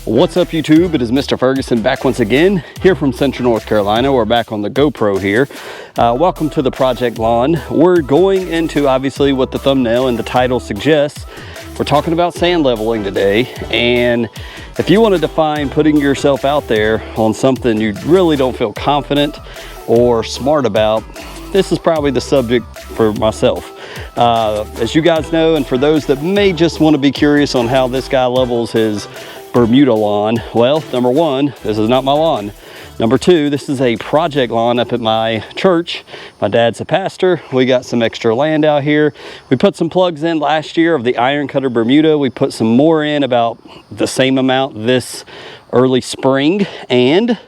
What's up YouTube? It is Mr. Ferguson back once again here from Central North Carolina. We're back on the GoPro here. Welcome to the project lawn. We're going into obviously what the thumbnail and the title suggests. We're talking about sand leveling today, and if you want to define putting yourself out there on something you really don't feel confident or smart about, this is probably the subject for myself. As you guys know, and for those that may just want to be curious on how this guy levels his Bermuda lawn, well, number one, this is not my lawn. Number two, this is a project lawn up at my church. My dad's a pastor. We got some extra land out here. We put some plugs in last year of the iron cutter Bermuda. We put some more in, about the same amount this early spring, and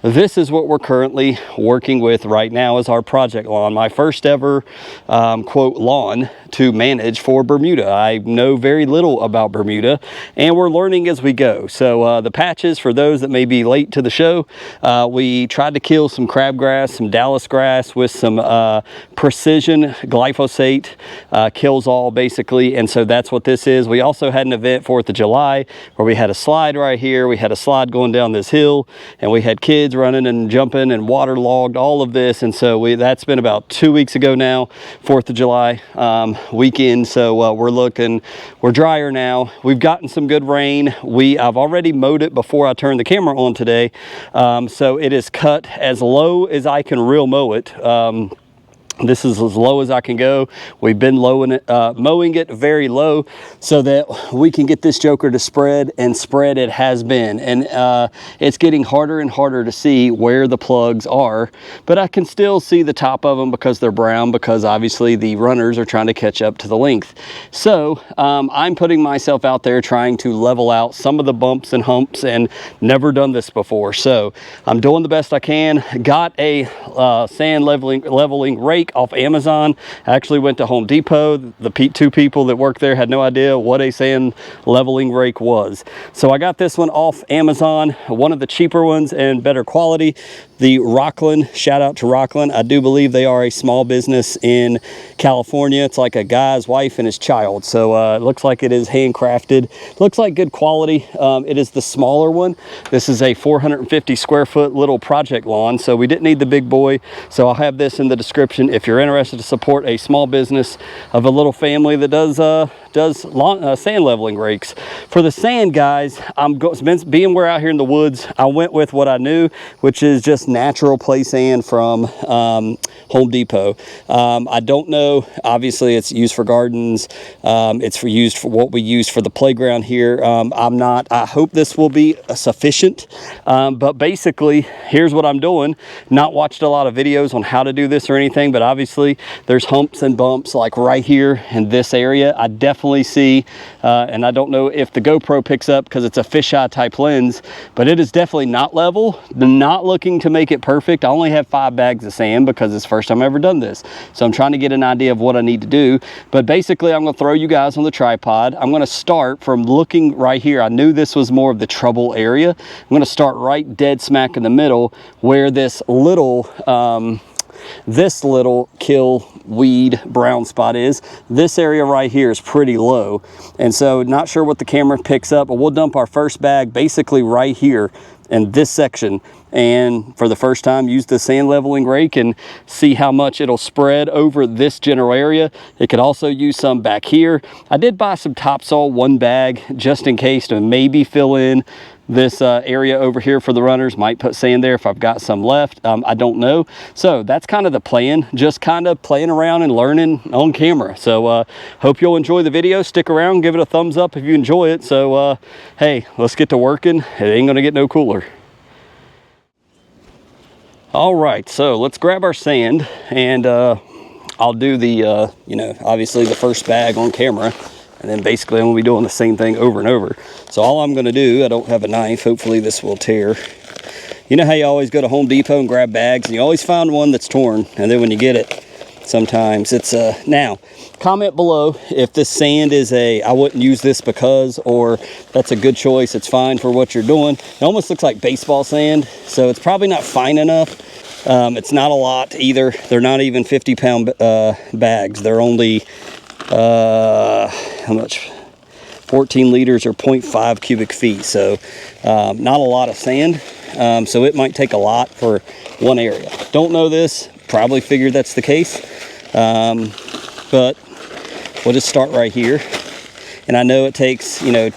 this is what we're currently working with right now as our project lawn. My first ever quote lawn to manage for Bermuda. I know very little about Bermuda, and we're learning as we go. So the patches, for those that may be late to the show, we tried to kill some crabgrass, some Dallas grass with some precision glyphosate, kills all basically, and so that's what this is. We also had an event 4th of July where we had a slide right here. We had a slide going down this hill, and we had kids running and jumping and waterlogged all of this, and so that's been about 2 weeks ago now, 4th of July weekend. So we're drier now. We've gotten some good rain. I've already mowed it before I turned the camera on today, so it is cut as low as I can real mow it. This is as low as I can go. We've been mowing it very low so that we can get this joker to spread, and spread it has been. And it's getting harder and harder to see where the plugs are, but I can still see the top of them because they're brown, because obviously the runners are trying to catch up to the length. So I'm putting myself out there trying to level out some of the bumps and humps, and never done this before. So I'm doing the best I can. Got a sand leveling rake off Amazon. I actually went to Home Depot. The two people that work there had no idea what a sand leveling rake was. So I got this one off Amazon, one of the cheaper ones and better quality. The Rockland, shout out to Rockland. I do believe they are a small business in California. It's like a guy's wife and his child. So it looks like it is handcrafted. Looks like good quality. It is the smaller one. This is a 450 square foot little project lawn, so we didn't need the big boy. So I'll have this in the description if you're interested to support a small business of a little family that does sand leveling rakes. For the sand, guys, being we're out here in the woods, I went with what I knew, which is just natural play sand from Home Depot. I don't know, obviously it's used for gardens. It's used for what we use for the playground here. I hope this will be sufficient, but basically here's what I'm doing. Not watched a lot of videos on how to do this or anything, but obviously there's humps and bumps like right here in this area. I definitely see, and I don't know if the GoPro picks up because it's a fisheye type lens, but it is definitely not level. Not looking to make it perfect. I only have 5 bags of sand because it's the first time I've ever done this. So I'm trying to get an idea of what I need to do. But basically I'm going to throw you guys on the tripod. I'm going to start from looking right here. I knew this was more of the trouble area. I'm going to start right dead smack in the middle where this little kill weed brown spot is. This area right here is pretty low, and so not sure what the camera picks up, but we'll dump our first bag basically right here in this section, and for the first time use the sand leveling rake and see how much it'll spread over this general area. It could also use some back here. I did buy some topsoil, 1 bag, just in case, to maybe fill in this area over here for the runners. Might put sand there if I've got some left. I don't know. So that's kind of the plan, just kind of playing around and learning on camera. So hope you'll enjoy the video. Stick around, give it a thumbs up if you enjoy it. So hey, let's get to working. It ain't gonna get no cooler. All right, so let's grab our sand, and I'll do the obviously the first bag on camera, and then basically I'm gonna be doing the same thing over and over. So all I'm gonna do, I don't have a knife, hopefully this will tear. You know how you always go to Home Depot and grab bags, and you always find one that's torn, and then when you get it, sometimes it's now comment below if this sand is I wouldn't use this because, or that's a good choice, it's fine for what you're doing. It almost looks like baseball sand, so it's probably not fine enough. It's not a lot either. They're not even 50-pound bags. They're only how much? 14 liters or 0.5 cubic feet. So not a lot of sand. So it might take a lot for one area. Don't know this, probably figured that's the case. But we'll just start right here. And I know it takes, you know,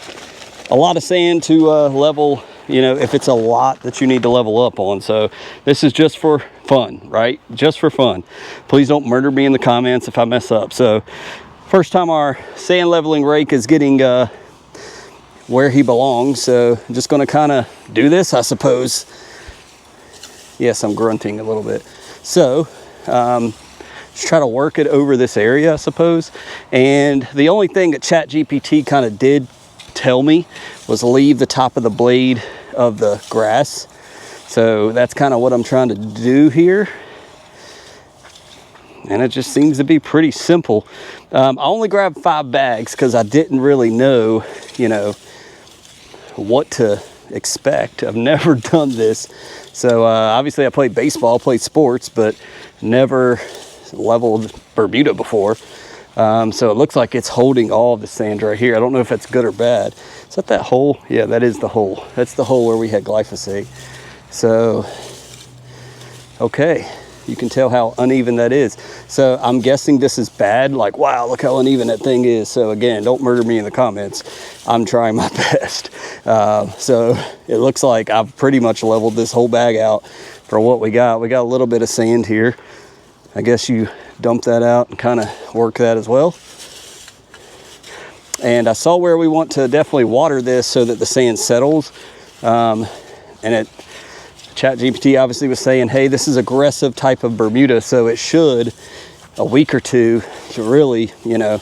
a lot of sand to level, you know, if it's a lot that you need to level up on. So this is just for fun, right? Just for fun. Please don't murder me in the comments if I mess up. So first time our sand leveling rake is getting where he belongs. So I'm just gonna kind of do this, I suppose. Yes, I'm grunting a little bit. So just try to work it over this area, I suppose. And the only thing that ChatGPT kind of did tell me was leave the top of the blade of the grass. So that's kind of what I'm trying to do here. And it just seems to be pretty simple. I only grabbed 5 bags because I didn't really know, you know, what to expect. I've never done this. So obviously I played baseball, played sports, but never leveled Bermuda before. So it looks like it's holding all of the sand right here. I don't know if that's good or bad. Is that hole? Yeah, that is the hole. That's the hole where we had glyphosate. So, okay. You can tell how uneven that is. So I'm guessing this is bad. Like, wow, look how uneven that thing is. So again, don't murder me in the comments. I'm trying my best. So it looks like I've pretty much leveled this whole bag out for what we got. We got a little bit of sand here. I guess you dump that out and kind of work that as well. And I saw where we want to definitely water this so that the sand settles. And ChatGPT obviously was saying, hey, this is aggressive type of Bermuda, so it should, a week or two, to really, you know,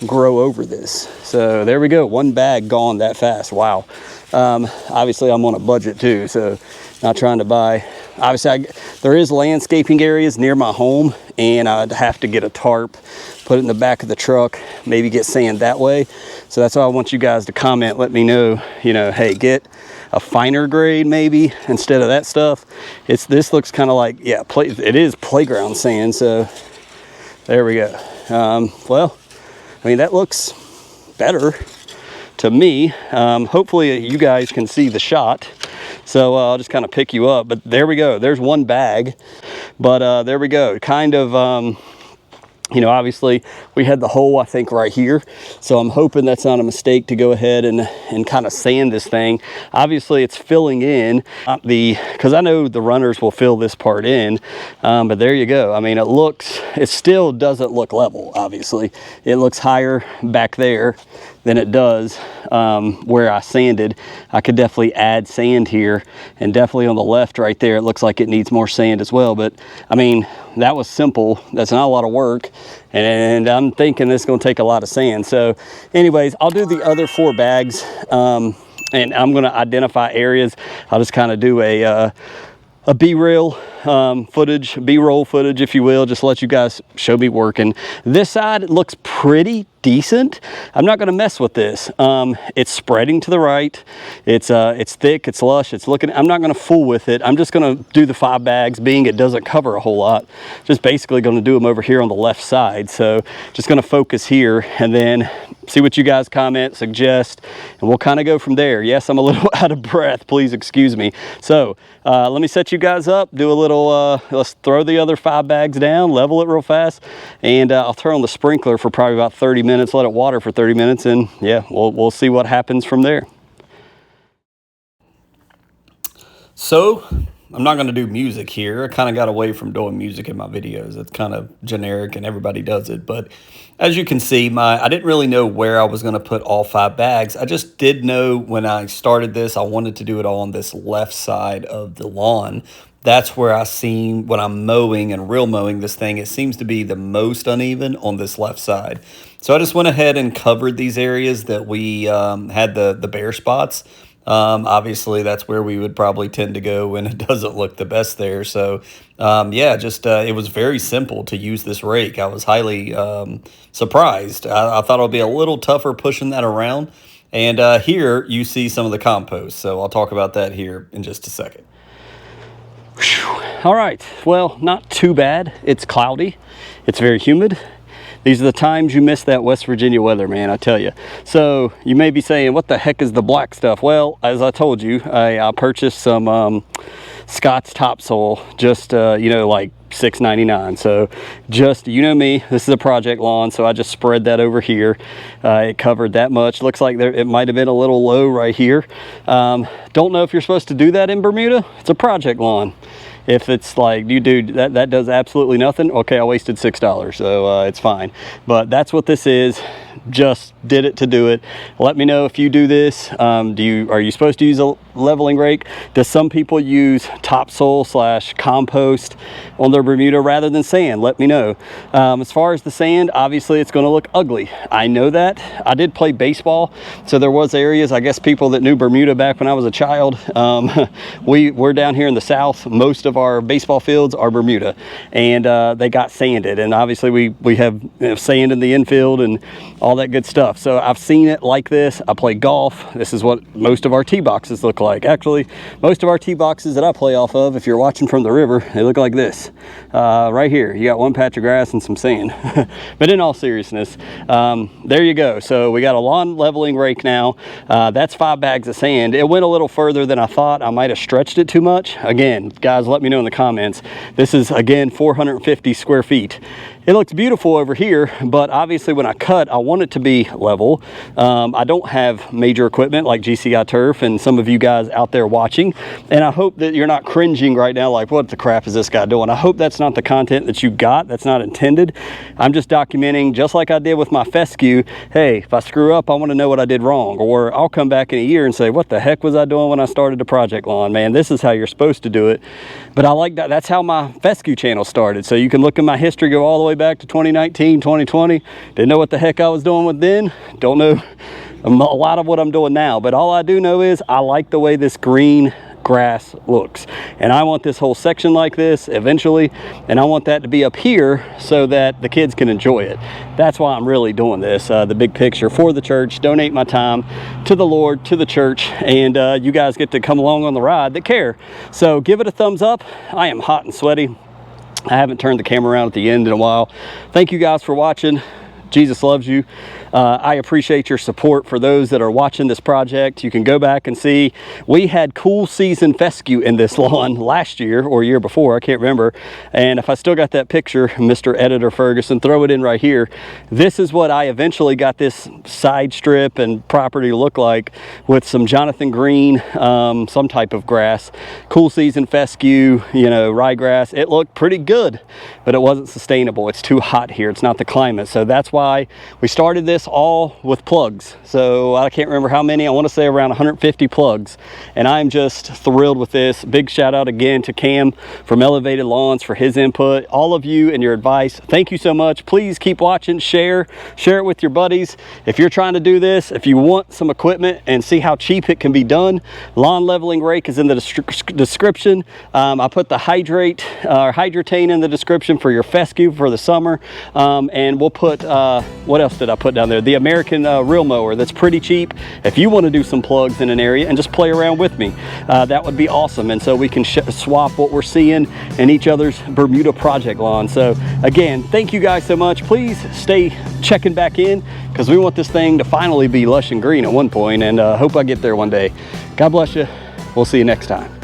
grow over this. So there we go, 1 bag gone that fast. Wow. Obviously I'm on a budget too, so not trying to buy. Obviously there is landscaping areas near my home, and I'd have to get a tarp, put it in the back of the truck, maybe get sand that way. So that's why I want you guys to comment, let me know, you know, hey, get a finer grade maybe instead of that stuff. This looks kind of like, yeah, it is playground sand. So there we go. Well, I mean, that looks better to me. Hopefully you guys can see the shot. So I'll just kind of pick you up, but there we go. There's 1 bag, but there we go. Kind of, you know, obviously we had the hole, I think, right here. So I'm hoping that's not a mistake to go ahead and kind of sand this thing. Obviously it's filling in because I know the runners will fill this part in, but there you go. I mean, it still doesn't look level, obviously. It looks higher back there than it does where I sanded. I could definitely add sand here, and definitely on the left right there, it looks like it needs more sand as well. But I mean, that was simple. That's not a lot of work, and I'm thinking this is going to take a lot of sand. So anyways, I'll do the other 4 bags, and I'm going to identify areas. I'll just kind of do a B-reel footage, B-roll footage, if you will, just let you guys show me working. This side looks pretty decent. I'm not going to mess with this. It's spreading to the right. It's thick, it's lush, it's looking. I'm not going to fool with it. I'm just going to do the 5 bags, being it doesn't cover a whole lot. Just basically going to do them over here on the left side. So just going to focus here and then see what you guys comment, suggest, and we'll kind of go from there. Yes, I'm a little out of breath. Please excuse me. So let me set you guys up, do a little, let's throw the other 5 bags down, level it real fast, and I'll turn on the sprinkler for probably about 30 minutes, let it water for 30 minutes, and yeah, we'll see what happens from there. So I'm not going to do music here. I kind of got away from doing music in my videos. It's kind of generic and everybody does it. But as you can see, I didn't really know where I was going to put all 5 bags. I just did know when I started this, I wanted to do it all on this left side of the lawn. That's where I seen when I'm mowing and real mowing this thing, it seems to be the most uneven on this left side. So I just went ahead and covered these areas that we had the bare spots. Obviously, that's where we would probably tend to go when it doesn't look the best there. So, yeah, just it was very simple to use this rake. I was highly surprised. I thought it would be a little tougher pushing that around. And here you see some of the compost. So I'll talk about that here in just a second. Whew. All right, well, not too bad. It's cloudy. It's very humid. These are the times you miss that West Virginia weather, man, I tell you. So you may be saying, what the heck is the black stuff? Well, as I told you, I purchased some Scott's topsoil, just you know, like $6.99. So just, you know me, this is a project lawn, so I just spread that over here. It covered that much. Looks like it might have been a little low right here. Don't know if you're supposed to do that in Bermuda. It's a project lawn. If it's like, you do that does absolutely nothing, okay, I wasted $6, so it's fine. But that's what this is. Just did it to do it. Let me know if you do this. Are you supposed to use a leveling rake? Does some people use topsoil / compost on their Bermuda rather than sand? Let me know. As far as the sand, obviously it's going to look ugly. I know that. I did play baseball, so there was areas, I guess people that knew Bermuda back when I was a child, we're down here in the south. Most of our baseball fields are Bermuda, and they got sanded, and obviously we have, you know, sand in the infield and all that good stuff. So I've seen it like this. I play golf. This is what most of our tee boxes look like. Actually, most of our tee boxes that I play off of, if you're watching from the river, they look like this. Right here, you got one patch of grass and some sand. But in all seriousness, there you go. So we got a lawn leveling rake now. That's 5 bags of sand. It went a little further than I thought. I might have stretched it too much. Again, guys, let me know in the comments. This is, again, 450 square feet. It looks beautiful over here, but obviously when I cut, I want it to be level. I don't have major equipment like GCI Turf and some of you guys out there watching, and I hope that you're not cringing right now like, what the crap is this guy doing? I hope that's not the content that you got. That's not intended. I'm just documenting, just like I did with my fescue. Hey, if I screw up, I want to know what I did wrong, or I'll come back in a year and say, what the heck was I doing when I started the project lawn? Man, this is how you're supposed to do it. But I like that. That's how my fescue channel started. So you can look in my history, go all the way back to 2019, 2020. Didn't know what the heck I was doing with then. Don't know a lot of what I'm doing now. But all I do know is I like the way this green grass looks. And I want this whole section like this eventually. And I want that to be up here so that the kids can enjoy it. That's why I'm really doing this, the big picture for the church. Donate my time to the Lord, to the church, and you guys get to come along on the ride that care. So give it a thumbs up. I am hot and sweaty. I haven't turned the camera around at the end in a while. Thank you guys for watching. Jesus loves you. I appreciate your support. For those that are watching this project, you can go back and see we had cool season fescue in this lawn last year or year before, I can't remember. And if I still got that picture, Mr. Editor Ferguson, throw it in right here. This is what I eventually got this side strip and property to look like, with some Jonathan Green, some type of grass, cool season fescue, you know, ryegrass. It looked pretty good, but it wasn't sustainable. It's too hot here. It's not the climate. So that's why we started this all with plugs. So I can't remember how many. I want to say around 150 plugs, and I'm just thrilled with this. Big shout out again to Cam from Elevated Lawns for his input, all of you and your advice. Thank you so much. Please keep watching, share it with your buddies. If you're trying to do this, if you want some equipment and see how cheap it can be done, lawn leveling rake is in the description. I put the hydratane in the description for your fescue for the summer, and we'll put what else did I put down there? The American reel mower. That's pretty cheap. If you want to do some plugs in an area and just play around with me, that would be awesome. And so we can swap what we're seeing in each other's Bermuda project lawn. So again, thank you guys so much. Please stay checking back in, because we want this thing to finally be lush and green at one point, and hope I get there one day. God bless you. We'll see you next time.